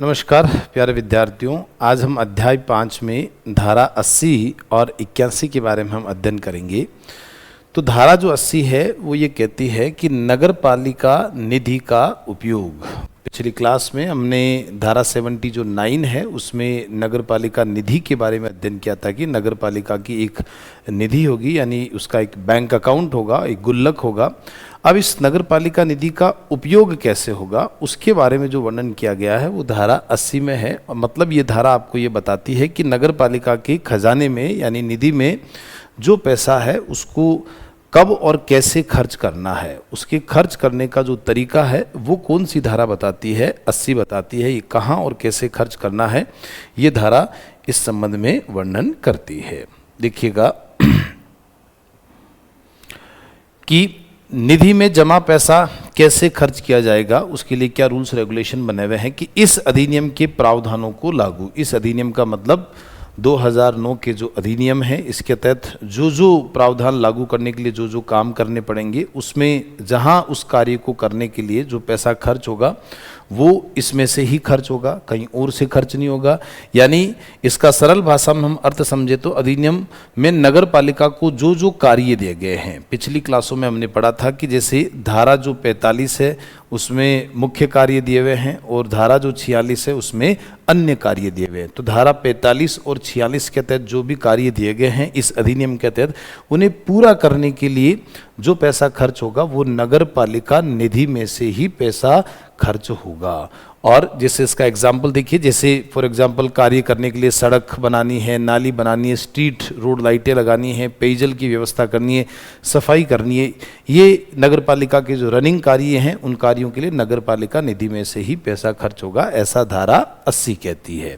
नमस्कार प्यारे विद्यार्थियों, आज हम अध्याय 5 में धारा 80 और 81 के बारे में हम अध्ययन करेंगे। तो धारा जो 80 है वो ये कहती है कि नगर पालिका निधि का उपयोग। पिछली क्लास में हमने धारा 70 जो 9 है उसमें नगर पालिका निधि के बारे में अध्ययन किया था कि नगर पालिका की एक निधि होगी, यानी उसका एक बैंक अकाउंट होगा, एक गुल्लक होगा। अब इस नगर पालिका निधि का उपयोग कैसे होगा उसके बारे में जो वर्णन किया गया है वो धारा 80 में है। मतलब ये धारा आपको ये बताती है कि नगर पालिका के खजाने में यानी निधि में जो पैसा है उसको कब और कैसे खर्च करना है, उसके खर्च करने का जो तरीका है वो कौन सी धारा बताती है, 80 बताती है। ये कहाँ और कैसे खर्च करना है ये धारा इस संबंध में वर्णन करती है। देखिएगा कि निधि में जमा पैसा कैसे खर्च किया जाएगा, उसके लिए क्या रूल्स रेगुलेशन बने हुए हैं कि इस अधिनियम के प्रावधानों को लागू। इस अधिनियम का मतलब 2009 के जो अधिनियम है इसके तहत जो जो प्रावधान लागू करने के लिए जो जो काम करने पड़ेंगे, उसमें जहां उस कार्य को करने के लिए जो पैसा खर्च होगा वो इसमें से ही खर्च होगा, कहीं और से खर्च नहीं होगा। यानी इसका सरल भाषा में हम अर्थ समझे तो अधिनियम में नगर पालिका को जो जो कार्य दिए गए हैं, पिछली क्लासों में हमने पढ़ा था कि जैसे धारा जो 45 है उसमें मुख्य कार्य दिए हुए हैं और धारा जो 46 है उसमें अन्य कार्य दिए हुए हैं। तो धारा 45 और 46 के तहत जो भी कार्य दिए गए हैं इस अधिनियम के तहत, उन्हें पूरा करने के लिए जो पैसा खर्च होगा वो नगर पालिका निधि में से ही पैसा खर्च होगा। और जैसे इसका एग्जाम्पल देखिए, जैसे फॉर एग्जाम्पल कार्य करने के लिए सड़क बनानी है, नाली बनानी है, स्ट्रीट रोड लाइटें लगानी है, पेयजल की व्यवस्था करनी है, सफाई करनी है, ये नगर पालिका के जो रनिंग कार्य हैं उन कार्यों के लिए नगर पालिका निधि में से ही पैसा खर्च होगा, ऐसा धारा 80 कहती है।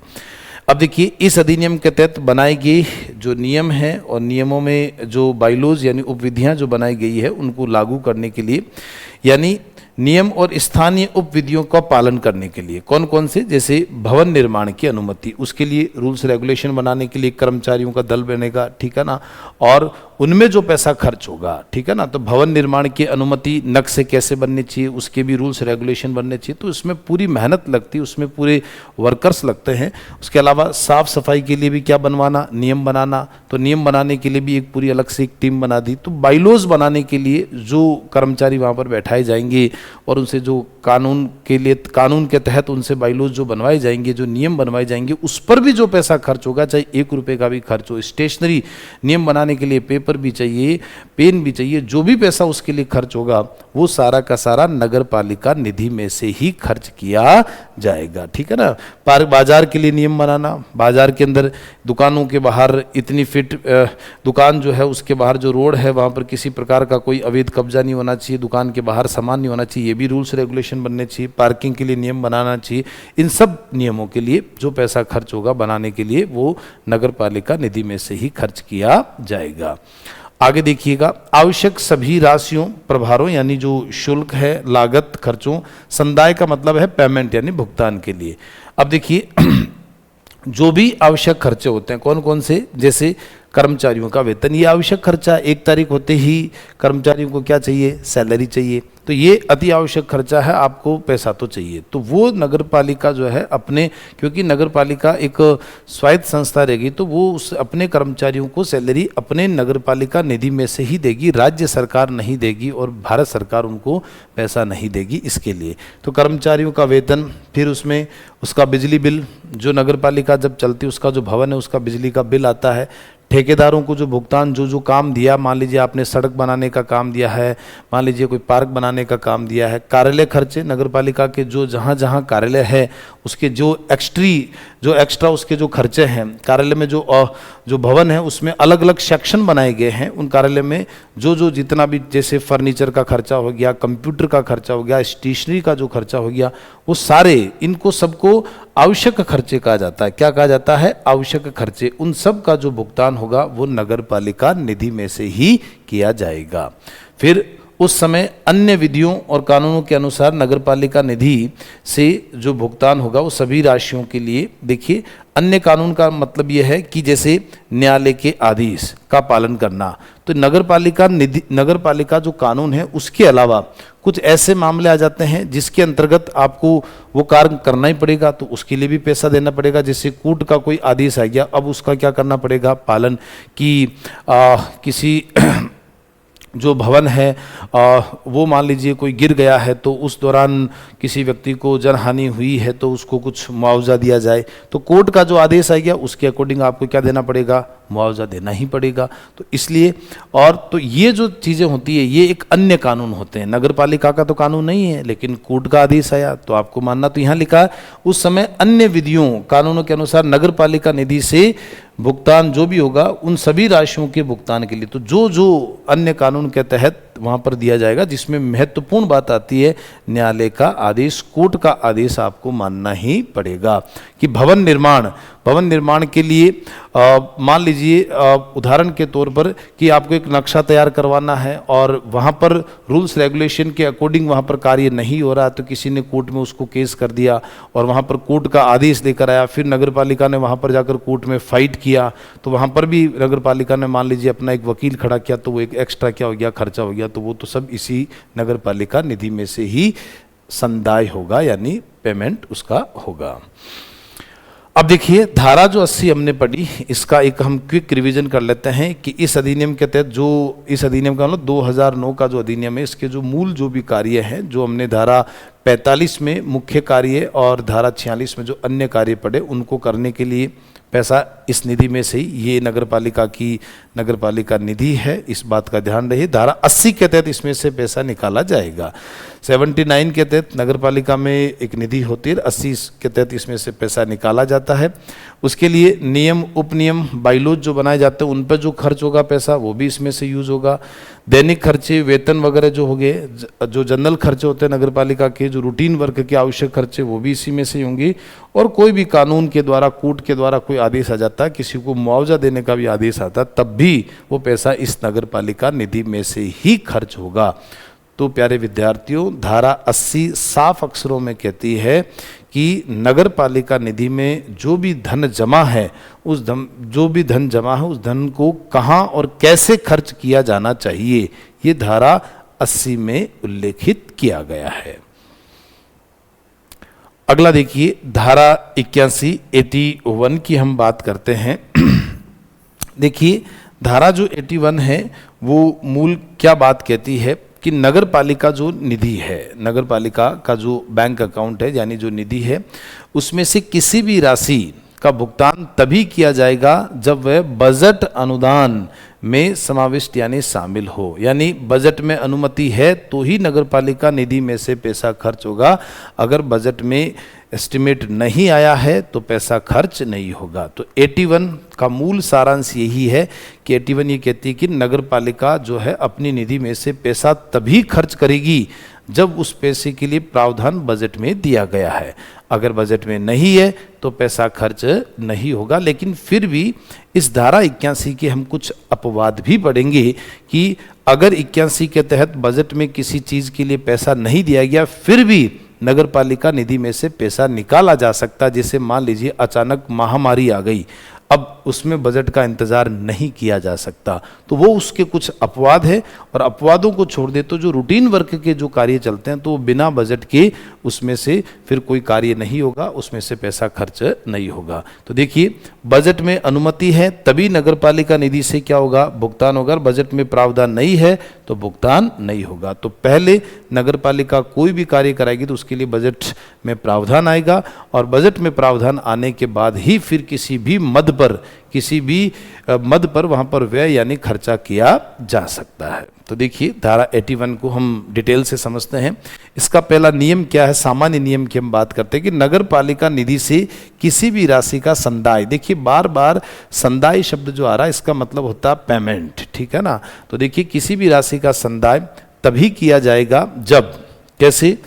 अब देखिए इस अधिनियम के तहत बनाई गई जो नियम हैं और नियमों में जो बाइलॉज यानी उपविधियां जो बनाई गई है उनको लागू करने के लिए, यानी नियम और स्थानीय उपविधियों का पालन करने के लिए कौन कौन से, जैसे भवन निर्माण की अनुमति, उसके लिए रूल्स रेगुलेशन बनाने के लिए कर्मचारियों का दल बनेगा, ठीक है ना, और उनमें जो पैसा खर्च होगा, ठीक है ना। तो भवन निर्माण की अनुमति नक्शे कैसे बनने चाहिए उसके भी रूल्स रेगुलेशन बनने चाहिए। तो इसमें पूरी मेहनत लगती है, उसमें पूरे वर्कर्स लगते हैं। उसके अलावा साफ सफाई के लिए भी क्या बनवाना, नियम बनाना, तो नियम बनाने के लिए भी एक पूरी अलग से एक टीम बना दी। तो बाइलॉज बनाने के लिए जो कर्मचारी वहाँ पर बैठाए जाएंगे और उनसे जो कानून के तहत उनसे बाइलॉज जो बनवाए जाएंगे, जो नियम बनवाए जाएंगे, उस पर भी जो पैसा खर्च होगा, चाहे 1 रुपये का भी खर्च हो, स्टेशनरी नियम बनाने के लिए पेपर भी चाहिए, पेन भी चाहिए, जो भी पैसा उसके लिए खर्च होगा वो सारा का सारा नगर पालिका निधि में से ही खर्च किया जाएगा, ठीक है ना। पार्क बाजार के लिए नियम बनाना, बाजार के अंदर दुकानों के बाहर इतनी फीट दुकान जो है उसके बाहर जो रोड है वहाँ पर किसी प्रकार का कोई अवैध कब्जा नहीं होना चाहिए, दुकान के बाहर सामान नहीं होना चाहिए, ये भी रूल्स रेगुलेशन बनने चाहिए। पार्किंग के लिए नियम बनाना चाहिए। इन सब नियमों के लिए जो पैसा खर्च होगा बनाने के लिए वो नगर पालिका निधि में से ही खर्च किया जाएगा। आगे देखिएगा, आवश्यक सभी राशियों प्रभारों यानी जो शुल्क है, लागत, खर्चों, संदाय का मतलब है पेमेंट यानी भुगतान के लिए। अब देखिए जो भी आवश्यक खर्चे होते हैं कौन कौन से, जैसे कर्मचारियों का वेतन, ये आवश्यक खर्चा, 1 तारीख होते ही कर्मचारियों को क्या चाहिए, सैलरी चाहिए, तो ये अति आवश्यक खर्चा है, आपको पैसा तो चाहिए। तो वो नगर पालिका जो है अपने, क्योंकि नगर पालिका एक स्वायत्त संस्था रहेगी तो वो उस अपने कर्मचारियों को सैलरी अपने नगर पालिका निधि में से ही देगी, राज्य सरकार नहीं देगी और भारत सरकार उनको पैसा नहीं देगी इसके लिए। तो कर्मचारियों का वेतन, फिर उसमें उसका बिजली बिल, जो नगर पालिका जब चलती है उसका जो भवन है उसका बिजली का बिल आता है, ठेकेदारों को जो भुगतान, जो जो काम दिया, मान लीजिए आपने सड़क बनाने का काम दिया है, मान लीजिए कोई पार्क बनाने का काम दिया है, कार्यालय खर्चे नगर पालिका के जो जहाँ जहाँ कार्यालय है उसके जो एक्स्ट्रा उसके जो खर्चे हैं, कार्यालय में जो भवन है उसमें अलग अलग सेक्शन बनाए गए हैं, उन कार्यालय में जो जितना भी, जैसे फर्नीचर का खर्चा हो गया, कंप्यूटर का खर्चा हो गया, स्टेशनरी का जो खर्चा हो गया, वो सारे इनको सबको आवश्यक खर्चे कहा जाता है। क्या कहा जाता है, आवश्यक खर्चे। उन सब का जो भुगतान होगा वो नगर पालिका निधि में से ही किया जाएगा। फिर उस समय अन्य विधियों और कानूनों के अनुसार नगरपालिका निधि से जो भुगतान होगा वो सभी राशियों के लिए, देखिए अन्य कानून का मतलब यह है कि जैसे न्यायालय के आदेश का पालन करना, तो नगरपालिका जो कानून है उसके अलावा कुछ ऐसे मामले आ जाते हैं जिसके अंतर्गत आपको वो कार्य करना ही पड़ेगा, तो उसके लिए भी पैसा देना पड़ेगा। जैसे कोर्ट का कोई आदेश आ गया, अब उसका क्या करना पड़ेगा पालन, कि किसी जो भवन है वो मान लीजिए कोई गिर गया है, तो उस दौरान किसी व्यक्ति को जनहानि हुई है तो उसको कुछ मुआवजा दिया जाए, तो कोर्ट का जो आदेश आ गया उसके अकॉर्डिंग आपको क्या देना पड़ेगा, मुआवजा देना ही पड़ेगा। तो इसलिए, और तो ये जो चीज़ें होती है ये एक अन्य कानून होते हैं, नगरपालिका का तो कानून नहीं है, लेकिन कोर्ट का आदेश आया तो आपको मानना। तो यहाँ लिखा है उस समय अन्य विधियों कानूनों के अनुसार नगरपालिका निधि से भुगतान जो भी होगा उन सभी राशियों के भुगतान के लिए, तो जो जो अन्य कानून के तहत वहाँ पर दिया जाएगा, जिसमें महत्वपूर्ण बात आती है न्यायालय का आदेश, कोर्ट का आदेश आपको मानना ही पड़ेगा। कि भवन निर्माण के लिए मान लीजिए उदाहरण के तौर पर कि आपको एक नक्शा तैयार करवाना है और वहाँ पर रूल्स रेगुलेशन के अकॉर्डिंग वहाँ पर कार्य नहीं हो रहा, तो किसी ने कोर्ट में उसको केस कर दिया और वहाँ पर कोर्ट का आदेश लेकर आया, फिर नगरपालिका ने वहाँ पर जाकर कोर्ट में फाइट किया, तो वहाँ पर भी नगरपालिका ने मान लीजिए अपना एक वकील खड़ा किया, तो वो एक एक्स्ट्रा क्या हो गया, खर्चा हो गया, तो वो तो सब इसी नगरपालिका निधि में से ही संदाय होगा, यानी पेमेंट उसका होगा। अब देखिए धारा जो 80 हमने पढ़ी, इसका एक हम क्विक रिवीजन कर लेते हैं कि इस अधिनियम के तहत जो इस अधिनियम का मतलब 2009 का जो अधिनियम है, इसके जो मूल जो भी कार्य हैं, जो हमने धारा 45 में मुख्य कार्य और धारा 46 में जो अन्य कार्य पढ़े, उनको करने के लिए पैसा इस निधि में से ही, ये नगरपालिका निधि है, इस बात का ध्यान रहे। धारा 80 के तहत इसमें से पैसा निकाला जाएगा। 79 के तहत नगरपालिका में एक निधि होती है, 80 के तहत इसमें से पैसा निकाला जाता है। उसके लिए नियम उपनियम बाइलॉज जो बनाए जाते हैं उन पर जो खर्च होगा पैसा, वो भी इसमें से यूज होगा। दैनिक खर्चे, वेतन वगैरह जो हो गए, जो जनरल खर्चे होते हैं नगरपालिका के, जो रूटीन वर्क के आवश्यक खर्चे, वो भी इसी में से होंगे। और कोई भी कानून के द्वारा, कोर्ट के द्वारा कोई आदेश आ जाता है, किसी को मुआवजा देने का भी आदेश आता है, तब भी वो पैसा इस नगरपालिका निधि में से ही खर्च होगा। तो प्यारे विद्यार्थियों, धारा 80 साफ अक्षरों में कहती है कि नगरपालिका निधि में जो भी धन जमा है, उस धन को कहाँ और कैसे खर्च किया जाना चाहिए, ये धारा 80 में उल्लेखित किया गया है। अगला देखिए धारा 81 की हम बात करते हैं। देखिए धारा जो 81 है वो मूल क्या बात कहती है कि नगरपालिका जो निधि है, नगरपालिका का जो बैंक अकाउंट है, यानी जो निधि है, उसमें से किसी भी राशि का भुगतान तभी किया जाएगा जब वह बजट अनुदान में समाविष्ट यानी शामिल हो। यानी बजट में अनुमति है तो ही नगरपालिका निधि में से पैसा खर्च होगा। अगर बजट में एस्टिमेट नहीं आया है तो पैसा खर्च नहीं होगा। तो 81 का मूल सारांश यही है कि 81 ये कहती है कि नगरपालिका जो है अपनी निधि में से पैसा तभी खर्च करेगी जब उस पैसे के लिए प्रावधान बजट में दिया गया है। अगर बजट में नहीं है तो पैसा खर्च नहीं होगा। लेकिन फिर भी इस धारा 81 के हम कुछ अपवाद भी पढ़ेंगे कि अगर 81 के तहत बजट में किसी चीज़ के लिए पैसा नहीं दिया गया, फिर भी नगरपालिका निधि में से पैसा निकाला जा सकता। जैसे मान लीजिए अचानक महामारी आ गई, अब उसमें बजट का इंतज़ार नहीं किया जा सकता, तो वो उसके कुछ अपवाद है। और अपवादों को छोड़ दे तो जो रूटीन वर्क के जो कार्य चलते हैं तो बिना बजट के उसमें से फिर कोई कार्य नहीं होगा, उसमें से पैसा खर्च नहीं होगा। तो देखिए बजट में अनुमति है तभी नगरपालिका निधि से क्या होगा, भुगतान होगा। बजट में प्रावधान नहीं है तो भुगतान नहीं होगा। तो पहले नगरपालिका कोई भी कार्य कराएगी तो उसके लिए बजट में प्रावधान आएगा, और बजट में प्रावधान आने के बाद ही फिर किसी भी मद पर वहाँ पर व्यय यानी खर्चा किया जा सकता है। तो देखिए धारा 81 को हम डिटेल से समझते हैं। इसका पहला नियम क्या है, सामान्य नियम की हम बात करते हैं कि नगरपालिका निधि से किसी भी राशि का संदाय, देखिए बार बार संदाय शब्द जो आ रहा है इसका मतलब होता है पेमेंट, ठीक है ना। तो देखिए किसी भी राशि का संदाय तभी किया जाएगा जब, कैसे,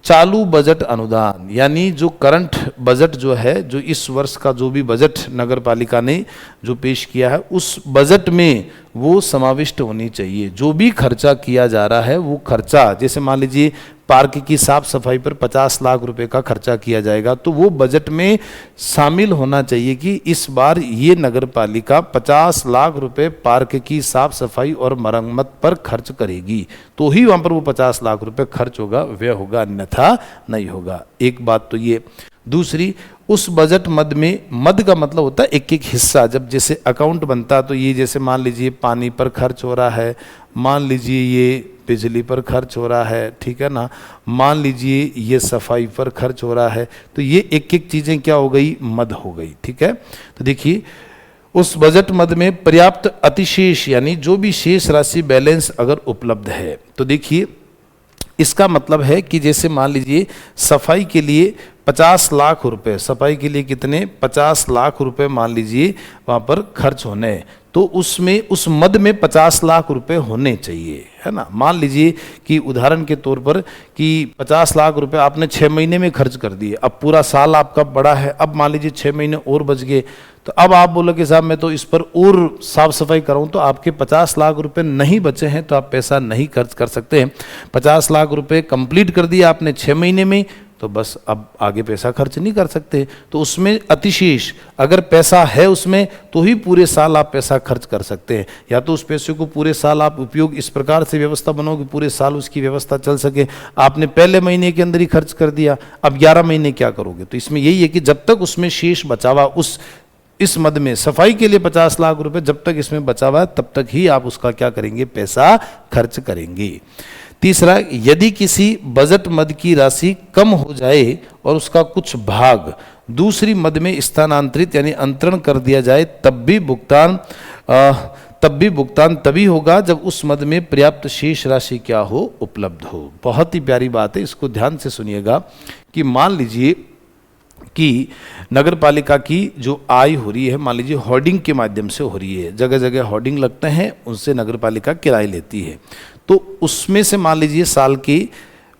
चालू बजट अनुदान यानी जो करंट बजट जो है, जो इस वर्ष का जो भी बजट नगर पालिका ने जो पेश किया है, उस बजट में वो समाविष्ट होनी चाहिए। जो भी खर्चा किया जा रहा है वो खर्चा, जैसे मान लीजिए पार्क की साफ सफाई पर 50 लाख रुपए का खर्चा किया जाएगा, तो वो बजट में शामिल होना चाहिए कि इस बार ये नगर पालिका 50 लाख रुपए पार्क की साफ सफाई और मरम्मत पर खर्च करेगी, तो ही वहां पर वो 50 लाख रुपए खर्च होगा, व्यय होगा, अन्यथा नहीं होगा। एक बात तो ये। दूसरी, उस बजट मद में, मद का मतलब होता है एक एक हिस्सा, जब जैसे अकाउंट बनता तो ये जैसे मान लीजिए पानी पर खर्च हो रहा है, मान लीजिए ये बिजली पर खर्च हो रहा है, ठीक है ना, मान लीजिए ये सफाई पर खर्च हो रहा है, तो ये एक एक चीजें क्या हो गई, मद हो गई, ठीक है। तो देखिए उस बजट मद में पर्याप्त अतिशेष यानी जो भी शेष राशि बैलेंस अगर उपलब्ध है, तो देखिए इसका मतलब है कि जैसे मान लीजिए सफाई के लिए 50 लाख रुपए, सफाई के लिए कितने 50 लाख रुपए मान लीजिए वहां पर खर्च होने हैं, तो उसमें उस मद में 50 लाख रुपए होने चाहिए, है ना। मान लीजिए कि उदाहरण के तौर पर कि 50 लाख रुपए आपने 6 महीने में खर्च कर दिए, अब पूरा साल आपका बड़ा है, अब मान लीजिए 6 महीने और बच गए, तो अब आप बोलो कि साहब मैं तो इस पर और साफ सफाई कराऊं, तो आपके 50 लाख रुपए नहीं बचे हैं, तो आप पैसा नहीं खर्च कर सकते हैं। 50 लाख रुपए कंप्लीट कर दिया आपने 6 महीने में, तो बस अब आगे पैसा खर्च नहीं कर सकते। तो उसमें अतिशेष अगर पैसा है उसमें, तो ही पूरे साल आप पैसा खर्च कर सकते हैं, या तो उस पैसे को पूरे साल आप उपयोग इस प्रकार से व्यवस्था बनाओ कि पूरे साल उसकी व्यवस्था चल सके। आपने पहले महीने के अंदर ही खर्च कर दिया, अब 11 महीने क्या करोगे। तो इसमें यही है कि जब तक उसमें शेष बचा हुआ, उस इस मद में सफाई के लिए 50 लाख रुपए जब तक इसमें बचा हुआ है, तब तक ही आप उसका क्या करेंगे, पैसा खर्च करेंगे। तीसरा, यदि किसी बजट मद की राशि कम हो जाए और उसका कुछ भाग दूसरी मद में स्थानांतरित यानी अंतरण कर दिया जाए, तब भी भुगतान तभी होगा जब उस मद में पर्याप्त शेष राशि क्या हो, उपलब्ध हो। बहुत ही प्यारी बात है, इसको ध्यान से सुनिएगा कि मान लीजिए कि नगर पालिका की जो आय हो रही है, मान लीजिए होर्डिंग के माध्यम से हो रही है, जगह जगह होर्डिंग लगते हैं, उनसे नगर पालिका किराए लेती है, तो उसमें से मान लीजिए साल के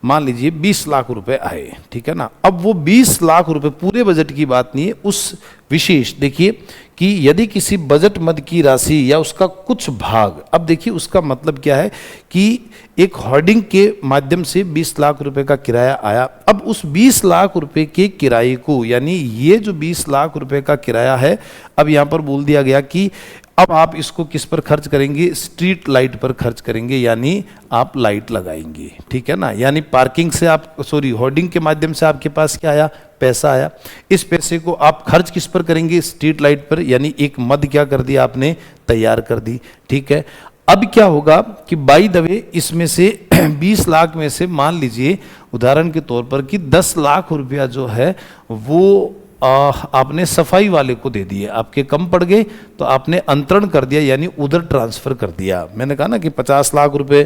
मान लीजिए 20 लाख रुपए आए, ठीक है ना। अब वो 20 लाख रुपए पूरे बजट की बात नहीं है, उस विशेष देखिए कि यदि किसी बजट मद की राशि या उसका कुछ भाग, अब देखिए उसका मतलब क्या है कि एक होर्डिंग के माध्यम से 20 लाख रुपए का किराया आया, अब उस 20 लाख रुपए के किराए को, यानी ये जो 20 लाख रुपए का किराया है, अब यहाँ पर बोल दिया गया कि अब आप इसको किस पर खर्च करेंगे, स्ट्रीट लाइट पर खर्च करेंगे, यानी आप लाइट लगाएंगे, ठीक है ना। यानी पार्किंग से आप होर्डिंग के माध्यम से आपके पास क्या आया, पैसा आया, इस पैसे को आप खर्च किस पर करेंगे, स्ट्रीट लाइट पर, यानी एक मद क्या कर दिया आपने, तैयार कर दी, ठीक है। अब क्या होगा कि बाय द वे इसमें से 20 लाख में से मान लीजिए उदाहरण के तौर पर कि 10 लाख रुपया जो है वो आपने सफाई वाले को दे दिए, आपके कम पड़ गए तो आपने अंतरण कर दिया, यानी उधर ट्रांसफर कर दिया। मैंने कहा ना कि 50 लाख रुपए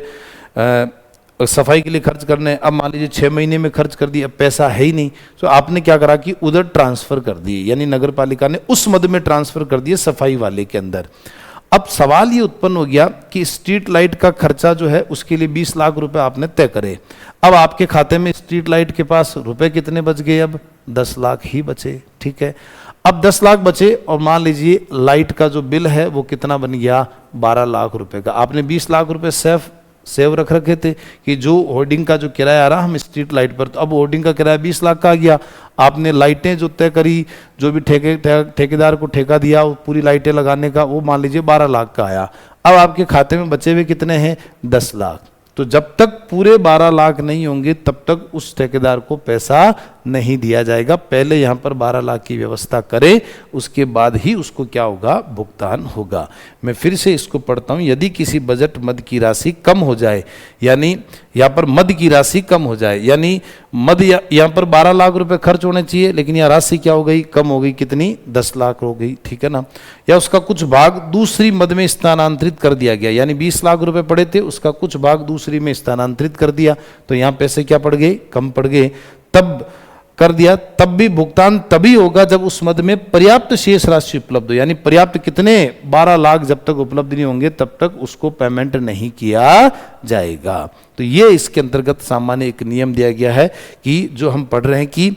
सफाई के लिए खर्च करने, अब मान लीजिए 6 महीने में खर्च कर दिया, अब पैसा है ही नहीं, तो आपने क्या करा कि उधर ट्रांसफर कर दिए, यानी नगर पालिका ने उस मद में ट्रांसफर कर दिए सफाई वाले के अंदर। अब सवाल ये उत्पन्न हो गया कि स्ट्रीट लाइट का खर्चा जो है उसके लिए 20 लाख रुपए आपने तय करे, अब आपके खाते में स्ट्रीट लाइट के पास रुपए कितने बच गए, अब 10 लाख ही बचे, ठीक है। अब 10 लाख बचे और मान लीजिए लाइट का जो बिल है वो कितना बन गया, 12 लाख रुपए का। आपने 20 लाख रुपए सेव रख रखे थे कि जो होर्डिंग का जो किराया आ रहा हम स्ट्रीट लाइट पर, तो अब होर्डिंग का किराया 20 लाख का आ गया, आपने लाइटें जो तय करी, जो भी ठेकेदार को ठेका दिया वो पूरी लाइटें लगाने का, वो मान लीजिए 12 लाख का आया। अब आपके खाते में बचे हुए कितने हैं, 10 लाख। तो जब तक पूरे 12 लाख नहीं होंगे तब तक उस ठेकेदार को पैसा नहीं दिया जाएगा, पहले यहाँ पर 12 लाख की व्यवस्था करे, उसके बाद ही उसको क्या होगा, भुगतान होगा। मैं फिर से इसको पढ़ता हूँ, यदि किसी बजट मद की राशि कम हो जाए, यानी यहाँ पर मद की राशि कम हो जाए, यानी मद यहाँ पर 12 लाख रुपए खर्च होने चाहिए, लेकिन यहाँ राशि क्या हो गई, कम हो गई, कितनी, 10 लाख हो गई, ठीक है ना। या उसका कुछ भाग दूसरी मद में स्थानांतरित कर दिया गया, यानी 20 लाख रुपए पड़े थे, उसका कुछ भाग दूसरी में स्थानांतरित कर दिया, तो यहाँ पैसे क्या पड़ गए, कम पड़ गए, तब कर दिया, तब भी भुगतान तभी होगा जब उस मद में पर्याप्त शेष राशि उपलब्ध हो, यानी पर्याप्त कितने, 12 लाख जब तक उपलब्ध नहीं होंगे तब तक उसको पेमेंट नहीं किया जाएगा। तो ये इसके अंतर्गत सामान्य एक नियम दिया गया है कि जो हम पढ़ रहे हैं कि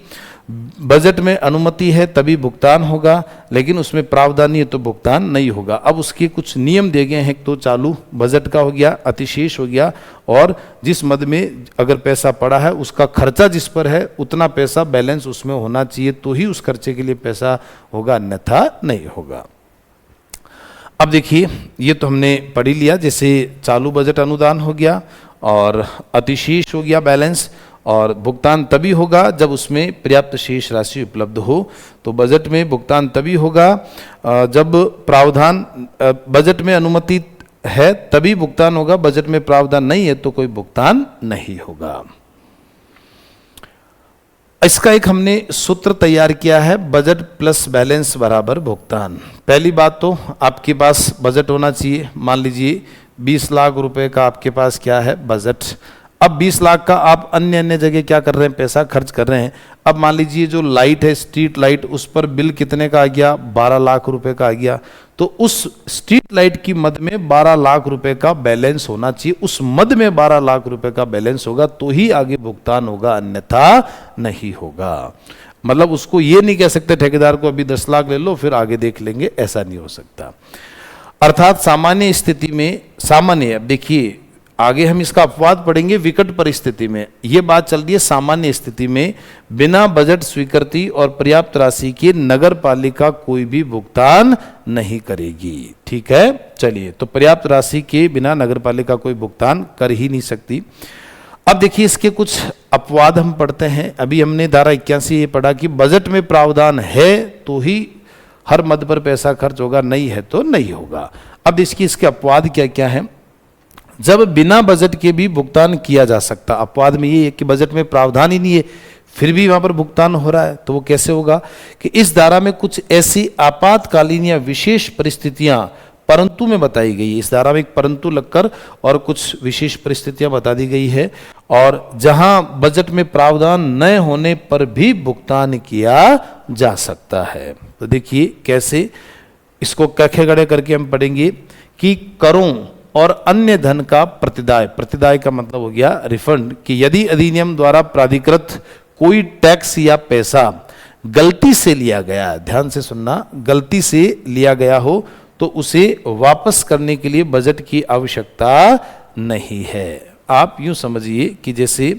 बजट में अनुमति है तभी भुगतान होगा, लेकिन उसमें प्रावधान नहीं है तो भुगतान नहीं होगा। अब उसके कुछ नियम दिए गए हैं, तो चालू बजट का हो गया, अतिशेष हो गया, और जिस मद में अगर पैसा पड़ा है उसका खर्चा जिस पर है उतना पैसा बैलेंस उसमें होना चाहिए, तो ही उस खर्चे के लिए पैसा होगा, अन्यथा नहीं होगा। अब देखिए, ये तो हमने पढ़ ही लिया, जैसे चालू बजट अनुदान हो गया और अतिशेष हो गया बैलेंस, और भुगतान तभी होगा जब उसमें पर्याप्त शेष राशि उपलब्ध हो। तो बजट में भुगतान तभी होगा जब प्रावधान, बजट में अनुमति है तभी भुगतान होगा, बजट में प्रावधान नहीं है तो कोई भुगतान नहीं होगा। इसका एक हमने सूत्र तैयार किया है, बजट प्लस बैलेंस बराबर भुगतान। पहली बात तो आपके पास बजट होना चाहिए। मान लीजिए 20 लाख रुपए का आपके पास क्या है, बजट। अब 20 लाख का आप अन्य अन्य जगह क्या कर रहे हैं, पैसा खर्च कर रहे हैं। अब मान लीजिए जो लाइट है, स्ट्रीट लाइट, उस पर बिल कितने का आ गया, 12 लाख रुपए का आ गया। तो उस स्ट्रीट लाइट की मद में 12 लाख रुपए का बैलेंस होना चाहिए, उस मद में 12 लाख रुपए का बैलेंस होगा तो ही आगे भुगतान होगा, अन्यथा नहीं होगा। मतलब उसको ये नहीं कह सकते ठेकेदार को अभी 10 लाख ले लो फिर आगे देख लेंगे, ऐसा नहीं हो सकता। अर्थात सामान्य स्थिति में, सामान्य, अब देखिए आगे हम इसका अपवाद पढ़ेंगे, विकट परिस्थिति में ये बात चल रही है, सामान्य स्थिति में बिना बजट स्वीकृति और पर्याप्त राशि के नगर पालिका कोई भी भुगतान नहीं करेगी। ठीक है, चलिए, तो पर्याप्त राशि के बिना नगर पालिका कोई भुगतान कर ही नहीं सकती। अब देखिए इसके कुछ अपवाद हम पढ़ते हैं। अभी हमने धारा 81 ये पढ़ा कि बजट में प्रावधान है तो ही हर मद पर पैसा खर्च होगा, नहीं है तो नहीं होगा। अब इसके अपवाद क्या क्या है। जब बिना बजट के भी भुगतान किया जा सकता, अपवाद में ये है कि बजट में प्रावधान ही नहीं है फिर भी वहां पर भुगतान हो रहा है, तो वो कैसे होगा कि इस धारा में कुछ ऐसी आपातकालीन या विशेष परिस्थितियां परंतु में बताई गई है। इस धारा में एक परंतु लगकर और कुछ विशेष परिस्थितियां बता दी गई है, और जहां बजट में प्रावधान न होने पर भी भुगतान किया जा सकता है। तो देखिए कैसे, इसको कखे गड़े करके हम पढ़ेंगे कि करों और अन्य धन का प्रतिदाय, प्रतिदाय का मतलब हो गया रिफंड, कि यदि अधिनियम द्वारा प्राधिकृत कोई टैक्स या पैसा गलती से लिया गया, ध्यान से सुनना, गलती से लिया गया हो तो उसे वापस करने के लिए बजट की आवश्यकता नहीं है। आप यूं समझिए कि जैसे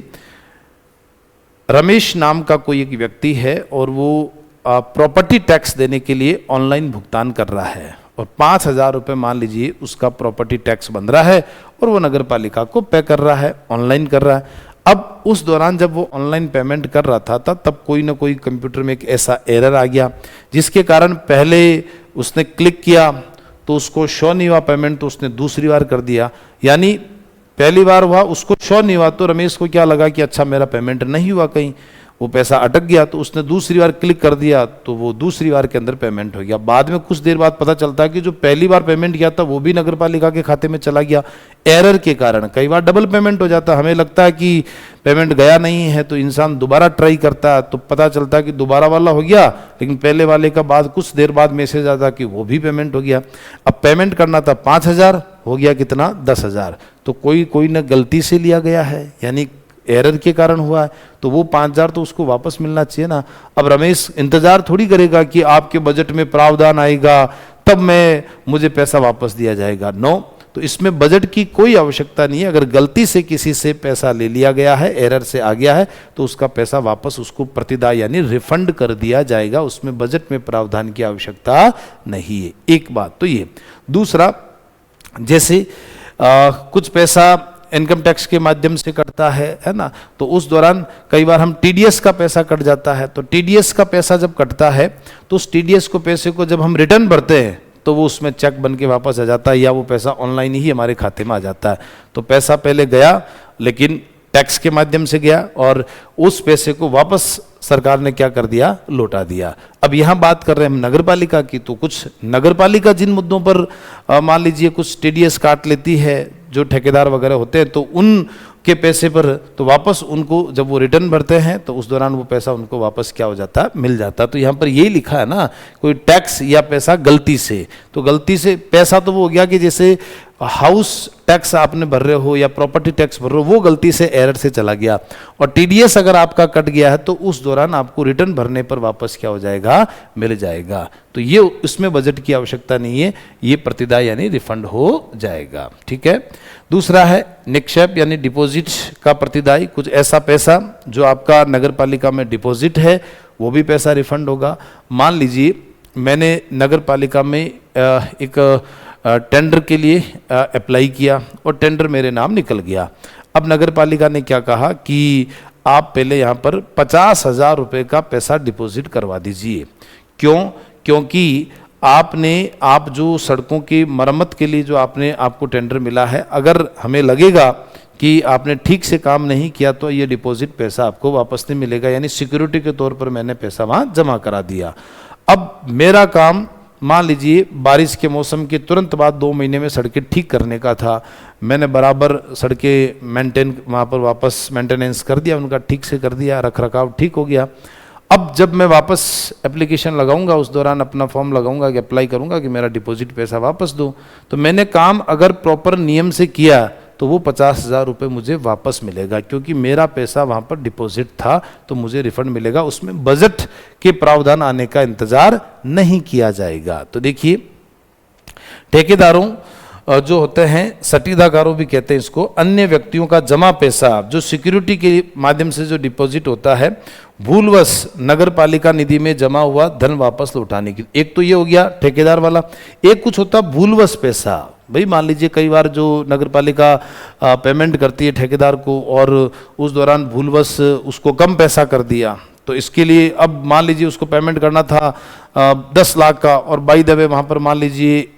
रमेश नाम का कोई एक व्यक्ति है और वो प्रॉपर्टी टैक्स देने के लिए ऑनलाइन भुगतान कर रहा है, और 5,000 रुपये मान लीजिए उसका प्रॉपर्टी टैक्स बन रहा है और वो नगर पालिका को पे कर रहा है, ऑनलाइन कर रहा है। अब उस दौरान जब वो ऑनलाइन पेमेंट कर रहा था तब कोई ना कोई कंप्यूटर में एक ऐसा एरर आ गया जिसके कारण पहले उसने क्लिक किया तो उसको शो नहीं हुआ पेमेंट, तो उसने दूसरी बार कर दिया, यानी पहली बार हुआ उसको शो नहीं हुआ तो रमेश को क्या लगा कि अच्छा मेरा पेमेंट नहीं हुआ, कहीं वो पैसा अटक गया, तो उसने दूसरी बार क्लिक कर दिया तो वो दूसरी बार के अंदर पेमेंट हो गया। बाद में कुछ देर बाद पता चलता है कि जो पहली बार पेमेंट किया था वो भी नगर पालिका के खाते में चला गया। एरर के कारण कई बार डबल पेमेंट हो जाता है, हमें लगता है कि पेमेंट गया नहीं है तो इंसान दोबारा ट्राई करता है, तो पता चलता है कि दोबारा वाला हो गया, लेकिन पहले वाले का बाद कुछ देर बाद मैसेज आता कि वो भी पेमेंट हो गया। अब पेमेंट करना था 5,000, हो गया कितना, 10,000। तो कोई न गलती से लिया गया है, यानी एरर के कारण हुआ है, तो वो 5,000 तो उसको वापस मिलना चाहिए ना। अब रमेश इंतजार थोड़ी करेगा कि आपके बजट में प्रावधान आएगा तब मुझे पैसा वापस दिया जाएगा, नो। तो इसमें बजट की कोई आवश्यकता नहीं है। अगर गलती से किसी से पैसा ले लिया गया है, एरर से आ गया है, तो उसका पैसा वापस उसको प्रतिदाय यानी रिफंड कर दिया जाएगा, उसमें बजट में प्रावधान की आवश्यकता नहीं है। एक बात तो ये। दूसरा, जैसे कुछ पैसा इनकम टैक्स के माध्यम से कटता है ना, तो उस दौरान कई बार हम टीडीएस का पैसा कट जाता है। तो टीडीएस का पैसा जब कटता है तो उस टीडीएस को पैसे को जब हम रिटर्न भरते हैं तो वो उसमें चेक बन के वापस आ जाता है, या वो पैसा ऑनलाइन ही हमारे खाते में आ जाता है। तो पैसा पहले गया लेकिन टैक्स के माध्यम से गया, और उस पैसे को वापस सरकार ने क्या कर दिया, लौटा दिया। अब यहाँ बात कर रहे हैं हम नगर पालिका की, तो कुछ नगर पालिका जिन मुद्दों पर मान लीजिए कुछ टीडीएस काट लेती है, जो ठेकेदार वगैरह होते हैं, तो उनके पैसे पर तो वापस उनको जब वो रिटर्न भरते हैं तो उस दौरान वो पैसा उनको वापस क्या हो जाता है, मिल जाता है। तो यहाँ पर यही लिखा है ना, कोई टैक्स या पैसा गलती से, तो गलती से पैसा तो वो हो गया कि जैसे हाउस टैक्स आपने भर रहे हो या प्रॉपर्टी टैक्स भर रहे हो, वो गलती से एरर से चला गया और टीडीएस अगर आपका कट गया है तो उस दौरान आपको रिटर्न भरने पर वापस क्या हो जाएगा, मिल जाएगा। तो ये इसमें बजट की आवश्यकता नहीं है, ये प्रतिदाय यानी रिफंड हो जाएगा। ठीक है। दूसरा है निक्षेप यानी डिपॉजिट का प्रतिदाय, कुछ ऐसा पैसा जो आपका नगर पालिका में डिपॉजिट है वो भी पैसा रिफंड होगा। मान लीजिए मैंने नगर पालिका में एक टेंडर के लिए अप्लाई किया और टेंडर मेरे नाम निकल गया। अब नगर पालिका ने क्या कहा कि आप पहले यहाँ पर 50,000 रुपये का पैसा डिपॉजिट करवा दीजिए। क्यों? क्योंकि आप जो सड़कों की मरम्मत के लिए जो आपको टेंडर मिला है, अगर हमें लगेगा कि आपने ठीक से काम नहीं किया तो ये डिपॉजिट पैसा आपको वापस नहीं मिलेगा, यानी सिक्योरिटी के तौर पर मैंने पैसा वहाँ जमा करा दिया। अब मेरा काम मान लीजिए बारिश के मौसम के तुरंत बाद 2 महीने में सड़कें ठीक करने का था, मैंने बराबर सड़कें वहाँ पर वापस मेंटेनेंस कर दिया, उनका ठीक से कर दिया, रख रखाव ठीक हो गया। अब जब मैं वापस एप्लीकेशन लगाऊंगा, उस दौरान अपना फॉर्म लगाऊंगा कि अप्लाई करूंगा कि मेरा डिपॉजिट पैसा वापस दो, तो मैंने काम अगर प्रॉपर नियम से किया तो वो 50,000 रुपये मुझे वापस मिलेगा, क्योंकि मेरा पैसा वहाँ पर डिपॉजिट था तो मुझे रिफंड मिलेगा। उसमें बजट के प्रावधान आने का इंतजार नहीं किया जाएगा। तो देखिए, ठेकेदारों जो होते हैं, सटीदाकारों भी कहते हैं इसको, अन्य व्यक्तियों का जमा पैसा जो सिक्योरिटी के माध्यम से जो डिपॉजिट होता है, भूलवश नगर पालिका निधि में जमा हुआ धन वापस लौटाने की। एक तो ये हो गया ठेकेदार वाला। एक कुछ होता भूलवश पैसा। भाई मान लीजिए कई बार जो नगर पालिका पेमेंट करती है ठेकेदार को और उस दौरान भूलवश उसको कम पैसा कर दिया, तो इसके लिए अब मान लीजिए उसको पेमेंट करना था 10 लाख का और बाई द वे वहाँ पर मान लीजिए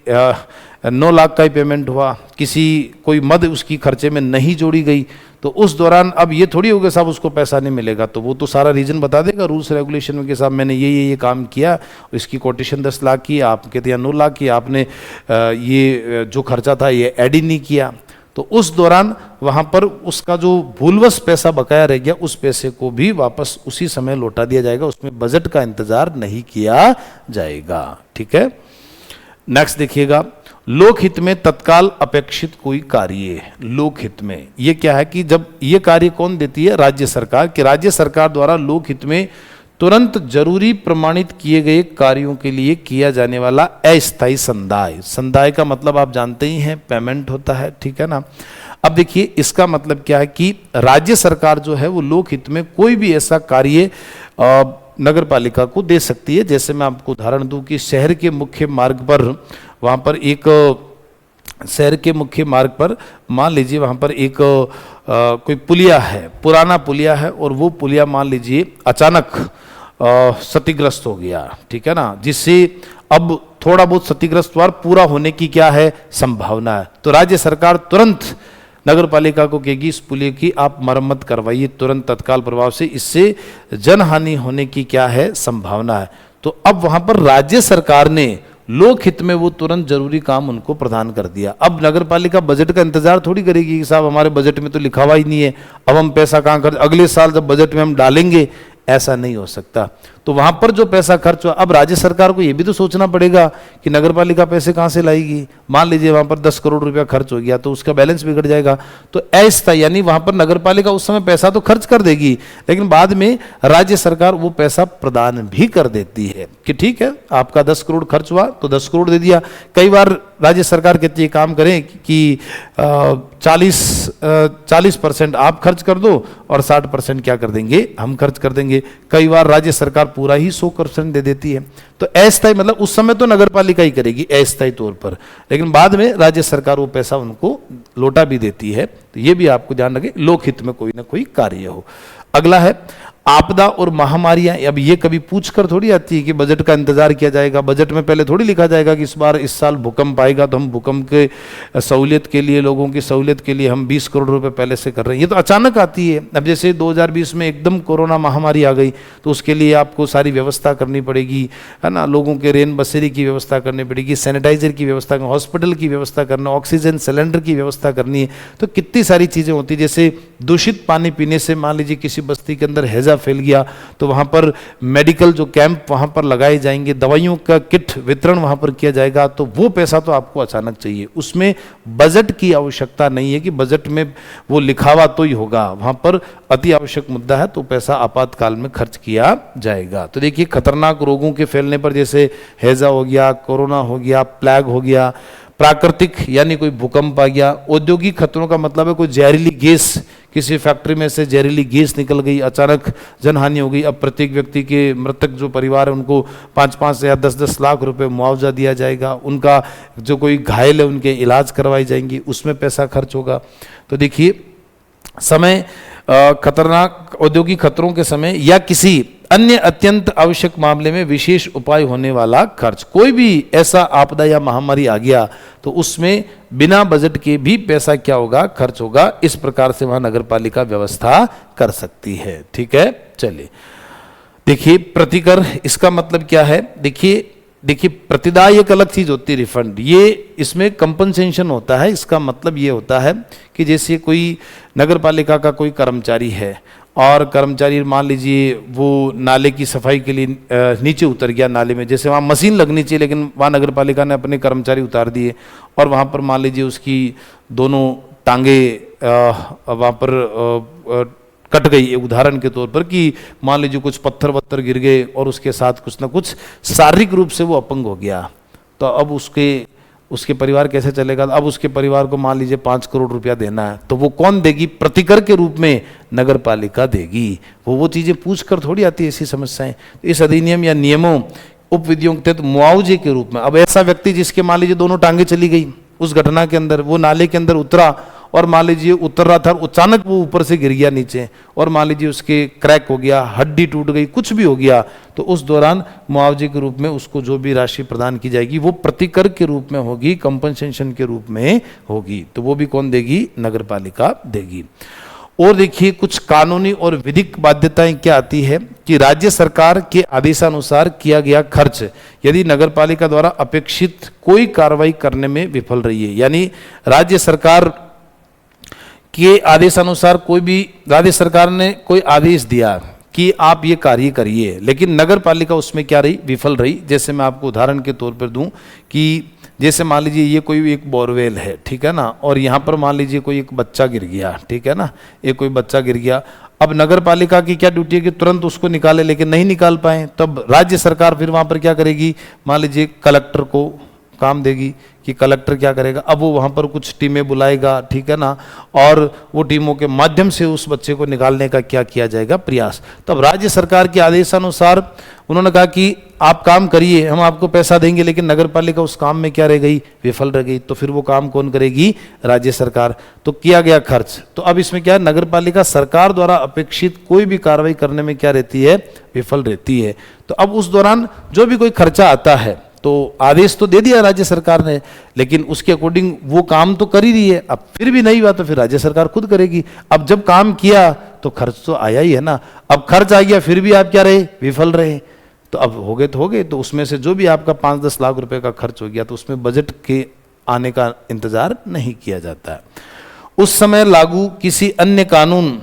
9 लाख का ही पेमेंट हुआ, कोई मद उसकी खर्चे में नहीं जोड़ी गई, तो उस दौरान अब ये थोड़ी होगा साहब उसको पैसा नहीं मिलेगा, तो वो तो सारा रीजन बता देगा रूल्स रेगुलेशन के साथ, मैंने ये काम किया, इसकी कोटेशन 10 लाख की, आप कहते हैं 9 लाख की, आपने ये जो खर्चा था ये ऐड ही नहीं किया, तो उस दौरान वहाँ पर उसका जो भूलवश पैसा बकाया रह गया उस पैसे को भी वापस उसी समय लौटा दिया जाएगा, उसमें बजट का इंतजार नहीं किया जाएगा। ठीक है। नेक्स्ट देखिएगा, लोकहित में तत्काल अपेक्षित कोई कार्य। लोकहित में ये क्या है कि जब ये कार्य कौन देती है? राज्य सरकार। कि राज्य सरकार द्वारा लोकहित में तुरंत जरूरी प्रमाणित किए गए कार्यों के लिए किया जाने वाला अस्थायी संदाय। संदाय का मतलब आप जानते ही हैं, पेमेंट होता है। ठीक है ना। अब देखिए इसका मतलब क्या है कि राज्य सरकार जो है वो लोकहित में कोई भी ऐसा कार्य नगर पालिका को दे सकती है। जैसे मैं आपको उदाहरण दूं कि शहर के मुख्य मार्ग पर, वहाँ पर एक शहर के मुख्य मार्ग पर मान लीजिए वहाँ पर एक कोई पुलिया है, पुराना पुलिया है, और वो पुलिया मान लीजिए अचानक क्षतिग्रस्त हो गया। ठीक है ना, जिससे अब थोड़ा बहुत क्षतिग्रस्त हुआ, पूरा होने की क्या है? संभावना है। तो राज्य सरकार तुरंत नगर पालिका को कहेगी इस पुलिया की आप मरम्मत करवाइए तुरंत तत्काल प्रभाव से, इससे जनहानि होने की क्या है? संभावना है। तो अब वहां पर राज्य सरकार ने लोकहित में वो तुरंत जरूरी काम उनको प्रदान कर दिया। अब नगर पालिका बजट का इंतजार थोड़ी करेगी कि साहब हमारे बजट में तो लिखा हुआ ही नहीं है, अब हम पैसा कहाँ कर, अगले साल जब बजट में हम डालेंगे, ऐसा नहीं हो सकता। तो वहां पर जो पैसा खर्च हुआ, अब राज्य सरकार को यह भी तो सोचना पड़ेगा कि नगर पालिका पैसे कहां से लाएगी। मान लीजिए वहां पर 10 करोड़ रुपया खर्च हो गया तो उसका बैलेंस बिगड़ जाएगा। तो अस्थायी यानी वहां पर नगर पालिका उस समय पैसा तो खर्च कर देगी, लेकिन बाद में राज्य सरकार वो पैसा प्रदान भी कर देती है कि ठीक है आपका 10 करोड़ खर्च हुआ तो 10 करोड़ दे दिया। कई बार राज्य सरकार कहती है काम करें कि 40% आप खर्च कर दो और 60% क्या कर देंगे? हम खर्च कर देंगे। कई बार राज्य सरकार पूरा ही 100% दे देती है। तो अस्थायी मतलब उस समय तो नगर पालिका ही करेगी अस्थायी तौर पर, लेकिन बाद में राज्य सरकार वो पैसा उनको लौटा भी देती है। तो ये भी आपको ध्यान रखें, लोकहित में कोई ना कोई कार्य हो। अगला है आपदा और महामारियां। अब ये कभी पूछकर थोड़ी आती है कि बजट का इंतजार किया जाएगा। बजट में पहले थोड़ी लिखा जाएगा कि इस साल भूकंप आएगा तो हम भूकंप के सहूलियत के लिए, लोगों की सहूलियत के लिए हम 20 करोड़ रुपए पहले से कर रहे हैं। ये तो अचानक आती है। अब जैसे 2020 में एकदम कोरोना महामारी आ गई तो उसके लिए आपको सारी व्यवस्था करनी पड़ेगी, है ना। लोगों के रेन बसेरी की व्यवस्था करनी पड़ेगी, सैनिटाइजर की व्यवस्था, हॉस्पिटल की व्यवस्था करना, ऑक्सीजन सिलेंडर की व्यवस्था करनी है। तो कितनी सारी चीजें होती है। जैसे दूषित पानी पीने से मान लीजिए किसी बस्ती के अंदर हैजा हैजा फैल गया तो वहाँ पर मेडिकल जो कैंप वहाँ पर लगाए जाएंगे, दवाइयों का किट वितरण वहाँ पर किया जाएगा, तो वो पैसा तो आपको अचानक चाहिए। उसमें बजट की आवश्यकता नहीं है कि बजट में वो लिखावा तो ही होगा, वहाँ पर अति आवश्यक मुद्दा है तो पैसा आपातकाल में खर्च किया जाएगा। तो देखिए खतरनाक रोगों के फैलने पर जैसे हैजा हो गया, कोरोना हो गया, प्लेग हो गया, प्राकृतिक यानी कोई भूकंप आ गया, औद्योगिक खतरों का मतलब है कोई जहरीली गैस, किसी फैक्ट्री में से जहरीली गैस निकल गई, अचानक जनहानि हो गई। अब प्रत्येक व्यक्ति के मृतक जो परिवार है उनको 5-5 या 10-10 लाख रुपए मुआवजा दिया जाएगा, उनका जो कोई घायल है उनके इलाज करवाई जाएंगी, उसमें पैसा खर्च होगा। तो देखिए समय खतरनाक औद्योगिक खतरों के समय या किसी अन्य अत्यंत आवश्यक मामले में विशेष उपाय होने वाला खर्च, कोई भी ऐसा आपदा या महामारी आ गया तो उसमें बिना बजट के भी पैसा क्या होगा, खर्च होगा। इस प्रकार से वहां नगर पालिका व्यवस्था कर सकती है। ठीक है, चलिए देखिए प्रतिकर, इसका मतलब क्या है। देखिए प्रतिदाय एक अलग चीज होती है, रिफंड, ये इसमें कंपनसेशन होता है। इसका मतलब ये होता है कि जैसे कोई नगर पालिका का कोई कर्मचारी है और कर्मचारी मान लीजिए वो नाले की सफाई के लिए नीचे उतर गया नाले में, जैसे वहाँ मशीन लगनी चाहिए लेकिन वहाँ नगर पालिका ने अपने कर्मचारी उतार दिए और वहाँ पर मान लीजिए उसकी दोनों टांगे वहाँ पर कट गई, उदाहरण के तौर पर कि मान लीजिए कुछ पत्थर वत्थर गिर गए और उसके साथ कुछ ना कुछ शारीरिक रूप से वो अपंग हो गया, तो अब उसके परिवार कैसे चलेगा। अब उसके परिवार को मान लीजिए 5 करोड़ रुपया देना है, तो वो कौन देगी, प्रतिकर के रूप में नगर पालिका देगी। वो चीजें पूछ कर थोड़ी आती है ऐसी समस्याएं। इस अधिनियम या नियमों उपविधियों के तहत मुआवजे के रूप में, अब ऐसा व्यक्ति जिसके मान लीजिए दोनों टांगे चली गई उस घटना के अंदर, वो नाले के अंदर उतरा और मान लीजिए उतर रहा था, अचानक वो ऊपर से गिर गया नीचे और मान लीजिए उसके क्रैक हो गया, हड्डी टूट गई, कुछ भी हो गया, तो उस दौरान मुआवजे के रूप में उसको जो भी राशि प्रदान की जाएगी वो प्रतिकर के रूप में होगी, कंपनसेशन के रूप में होगी। तो वो भी कौन देगी, नगर पालिका देगी। और देखिए कुछ कानूनी और विधिक बाध्यताएं क्या आती है कि राज्य सरकार के आदेशानुसार किया गया खर्च यदि नगर पालिका द्वारा अपेक्षित कोई कार्रवाई करने में विफल रही है, यानी राज्य सरकार के आदेशानुसार कोई भी, राज्य सरकार ने कोई आदेश दिया कि आप ये कार्य करिए, लेकिन नगर पालिका उसमें क्या रही, विफल रही। जैसे मैं आपको उदाहरण के तौर पर दूं कि जैसे मान लीजिए ये कोई एक बोरवेल है, ठीक है ना, और यहाँ पर मान लीजिए कोई एक बच्चा गिर गया, ठीक है ना, एक कोई बच्चा गिर गया। अब नगर पालिका की क्या ड्यूटी है कि तुरंत उसको निकाले, लेकिन नहीं निकाल पाए, तब राज्य सरकार फिर वहाँ पर क्या करेगी, मान लीजिए कलेक्टर को काम देगी कि कलेक्टर क्या करेगा, अब वो वहाँ पर कुछ टीमें बुलाएगा, ठीक है ना, और वो टीमों के माध्यम से उस बच्चे को निकालने का क्या किया जाएगा, प्रयास। तब राज्य सरकार के आदेशानुसार उन्होंने कहा कि आप काम करिए, हम आपको पैसा देंगे, लेकिन नगर पालिका उस काम में क्या रह गई, विफल रह गई, तो फिर वो काम कौन करेगी, राज्य सरकार। तो किया गया खर्च, तो अब इसमें क्या है, नगर पालिका सरकार द्वारा अपेक्षित कोई भी कार्रवाई करने में क्या रहती है, विफल रहती है। तो अब उस दौरान जो भी कोई खर्चा आता है, तो आदेश तो दे दिया राज्य सरकार ने, लेकिन उसके अकॉर्डिंग वो काम तो कर ही रही है, अब फिर भी नहीं हुआ तो फिर राज्य सरकार खुद करेगी। अब जब काम किया तो खर्च तो आया ही है ना, अब खर्च आ गया फिर भी आप क्या रहे, विफल रहे, तो अब हो गए तो हो गए। तो उसमें से जो भी आपका 5-10 लाख रुपए का खर्च हो गया तो उसमें बजट के आने का इंतजार नहीं किया जाता है। उस समय लागू किसी अन्य कानून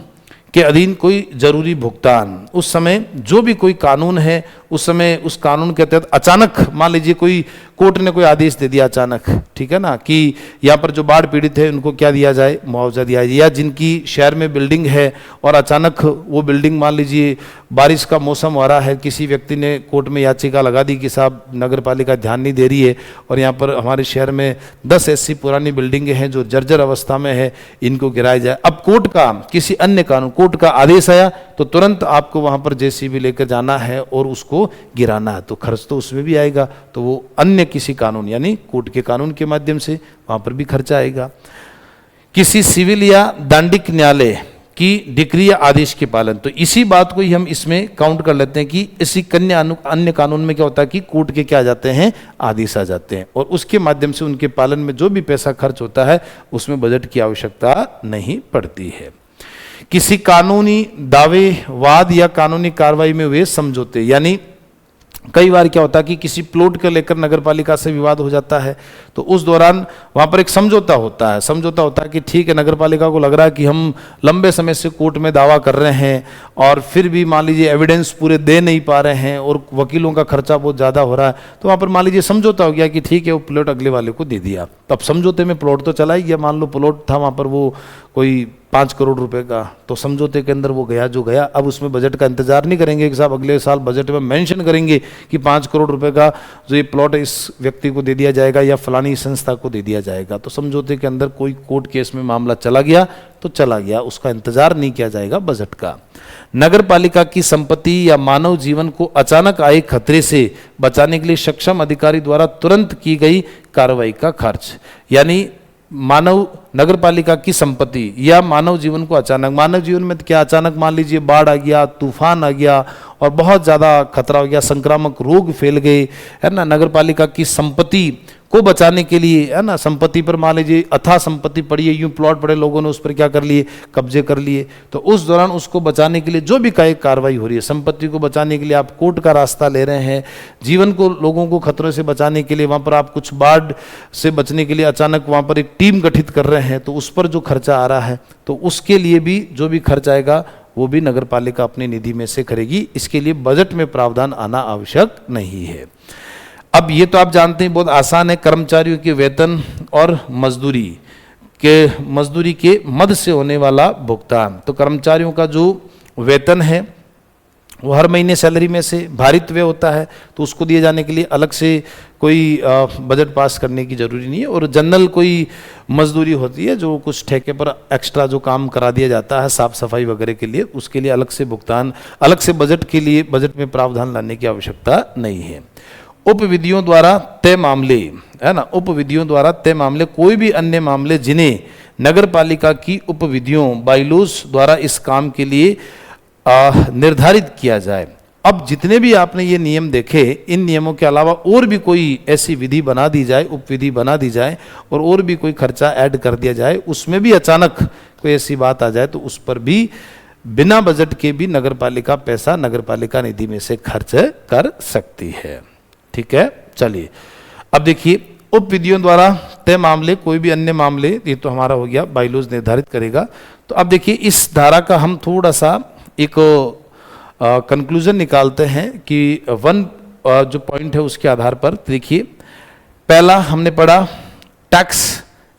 के अधीन कोई जरूरी भुगतान, उस समय जो भी कोई कानून है उस समय उस कानून के तहत अचानक मान लीजिए कोई कोर्ट ने कोई आदेश दे दिया अचानक, ठीक है ना, कि यहाँ पर जो बाढ़ पीड़ित है उनको क्या दिया जाए, मुआवजा दिया जाए, या जिनकी शहर में बिल्डिंग है और अचानक वो बिल्डिंग मान लीजिए बारिश का मौसम हो रहा है, किसी व्यक्ति ने कोर्ट में याचिका लगा दी कि साहब नगर पालिका ध्यान नहीं दे रही है और यहाँ पर हमारे शहर में 10 ऐसी पुरानी बिल्डिंगें हैं जो जर्जर अवस्था में है, इनको गिराया जाए। अब कोर्ट का किसी अन्य कानून, कोर्ट का आदेश आया तो तुरंत आपको वहाँ पर जेसीबी लेकर जाना है और उसको गिराना है, तो खर्च तो उसमें भी आएगा, तो वो अन्य किसी कानून यानी कोर्ट के कानून के माध्यम से वहां पर भी खर्चा आएगा। किसी सिविल या दंडिक न्यायालय की डिक्री या आदेश के पालन, तो इसी बात को ही हम इसमें काउंट कर लेते हैं कि इसी अन्य कानून में क्या होता है कि कोर्ट के क्या आ जाते हैं, आदेश आ जाते हैं, और उसके माध्यम से उनके पालन में जो भी पैसा खर्च होता है उसमें बजट की आवश्यकता नहीं पड़ती है। किसी कानूनी दावे, वाद या कानूनी कार्रवाई में हुए समझौते, यानी कई बार क्या होता है कि किसी प्लॉट को लेकर नगर पालिका से विवाद हो जाता है, तो उस दौरान वहाँ पर एक समझौता होता है। समझौता होता है कि ठीक है, नगर पालिका को लग रहा है कि हम लंबे समय से कोर्ट में दावा कर रहे हैं और फिर भी मान लीजिए एविडेंस पूरे दे नहीं पा रहे हैं और वकीलों का खर्चा बहुत ज़्यादा हो रहा है, तो वहाँ पर मान लीजिए समझौता हो गया कि ठीक है वो प्लॉट अगले वाले को दे दिया। तो अब समझौते में प्लॉट तो चला ही गया, मान लो प्लॉट था वहाँ पर वो कोई 5 करोड़ रुपए का, तो समझौते के अंदर वो गया जो गया। अब उसमें बजट का इंतजार नहीं करेंगे कि साहब अगले साल बजट में मेंशन करेंगे कि 5 करोड़ रुपए का जो ये प्लॉट है इस व्यक्ति को दे दिया जाएगा या फलानी संस्था को दे दिया जाएगा। तो समझौते के अंदर कोई कोर्ट केस में मामला चला गया तो चला गया, उसका इंतजार नहीं किया जाएगा बजट का। नगर पालिका की संपत्ति या मानव जीवन को अचानक आए खतरे से बचाने के लिए सक्षम अधिकारी द्वारा तुरंत की गई कार्रवाई का खर्च, यानी मानव नगर पालिका की संपत्ति या मानव जीवन को अचानक, मानव जीवन में क्या अचानक मान लीजिए बाढ़ आ गया, तूफान आ गया और बहुत ज़्यादा खतरा हो गया, संक्रामक रोग फैल गए, है ना, नगर पालिका की संपत्ति को बचाने के लिए, है ना, संपत्ति पर मान लीजिए अथाह संपत्ति पड़ी है, यूं प्लॉट पड़े, लोगों ने उस पर क्या कर लिए, कब्जे कर लिए, तो उस दौरान उसको बचाने के लिए जो भी कार्रवाई हो रही है, संपत्ति को बचाने के लिए आप कोर्ट का रास्ता ले रहे हैं, जीवन को लोगों को खतरों से बचाने के लिए वहाँ पर आप कुछ बाढ़ से बचने के लिए अचानक वहाँ पर एक टीम गठित कर रहे हैं, तो उस पर जो खर्चा आ रहा है तो उसके लिए भी जो भी खर्च आएगा वो भी नगर पालिका अपनी निधि में से करेगी। इसके लिए बजट में प्रावधान आना आवश्यक नहीं है। अब ये तो आप जानते हैं बहुत आसान है, कर्मचारियों के वेतन और मजदूरी के मद से होने वाला भुगतान। तो कर्मचारियों का जो वेतन है वो हर महीने सैलरी में से भारित व्यय होता है, तो उसको दिए जाने के लिए अलग से कोई बजट पास करने की जरूरी नहीं है। और जनरल कोई मजदूरी होती है जो कुछ ठेके पर एक्स्ट्रा जो काम करा दिया जाता है साफ सफाई वगैरह के लिए, उसके लिए अलग से भुगतान, अलग से बजट के लिए बजट में प्रावधान लाने की आवश्यकता नहीं है। उपविधियों द्वारा तय मामले, है ना, उपविधियों द्वारा तय मामले, कोई भी अन्य मामले जिन्हें नगर पालिका की उपविधियों बाइलॉज द्वारा इस काम के लिए निर्धारित किया जाए। अब जितने भी आपने ये नियम देखे, इन नियमों के अलावा और भी कोई ऐसी विधि बना दी जाए, उपविधि बना दी जाए और भी कोई खर्चा ऐड कर दिया जाए, उसमें भी अचानक कोई ऐसी बात आ जाए तो उस पर भी बिना बजट के भी नगर पालिका पैसा नगर पालिका निधि में से खर्च कर सकती है। ठीक है, चलिए अब देखिए उपविधियों द्वारा तय मामले, कोई भी अन्य मामले, ये तो हमारा हो गया बाइलॉज निर्धारित करेगा। तो अब देखिए इस धारा का हम थोड़ा सा एक कंक्लूजन निकालते हैं कि जो पॉइंट है उसके आधार पर देखिए। पहला हमने पढ़ा टैक्स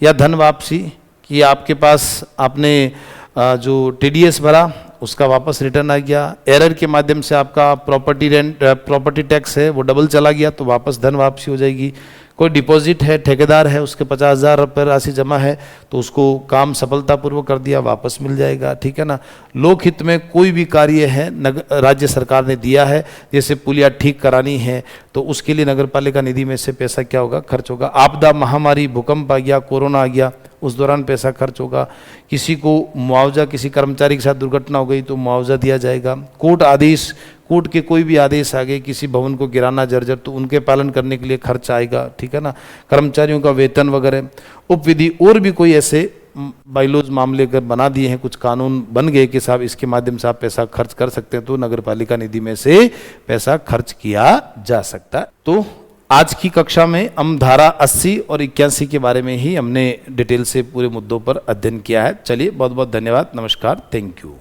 या धन वापसी, कि आपके पास आपने जो टीडीएस भरा उसका वापस रिटर्न आ गया, एरर के माध्यम से आपका प्रॉपर्टी टैक्स है वो डबल चला गया तो वापस धन वापसी हो जाएगी। कोई डिपॉजिट है, ठेकेदार है, उसके 50,000 रुपये राशि जमा है तो उसको काम सफलतापूर्वक कर दिया, वापस मिल जाएगा। ठीक है ना। लोकहित में कोई भी कार्य है राज्य सरकार ने दिया है, जैसे पुलिया ठीक करानी है तो उसके लिए नगर पालिका निधि में से पैसा क्या होगा, खर्च होगा। आपदा, महामारी, भूकंप आ गया, कोरोना आ गया, उस दौरान पैसा खर्च होगा। किसी को मुआवजा, किसी कर्मचारी के साथ दुर्घटना हो गई तो मुआवजा दिया जाएगा। कोर्ट आदेश, कोर्ट के कोई भी आदेश आ गए, किसी भवन को गिराना जर्जर, तो उनके पालन करने के लिए खर्च आएगा। ठीक है ना। कर्मचारियों का वेतन वगैरह, उपविधि और भी कोई ऐसे बाइलॉज मामले अगर बना दिए हैं, कुछ कानून बन गए कि साहब इसके माध्यम से आप पैसा खर्च कर सकते हैं, तो नगर पालिका निधि में से पैसा खर्च किया जा सकता है। तो आज की कक्षा में हम धारा 80 और 81 के बारे में ही हमने डिटेल से पूरे मुद्दों पर अध्ययन किया है। चलिए, बहुत बहुत धन्यवाद, नमस्कार, थैंक यू।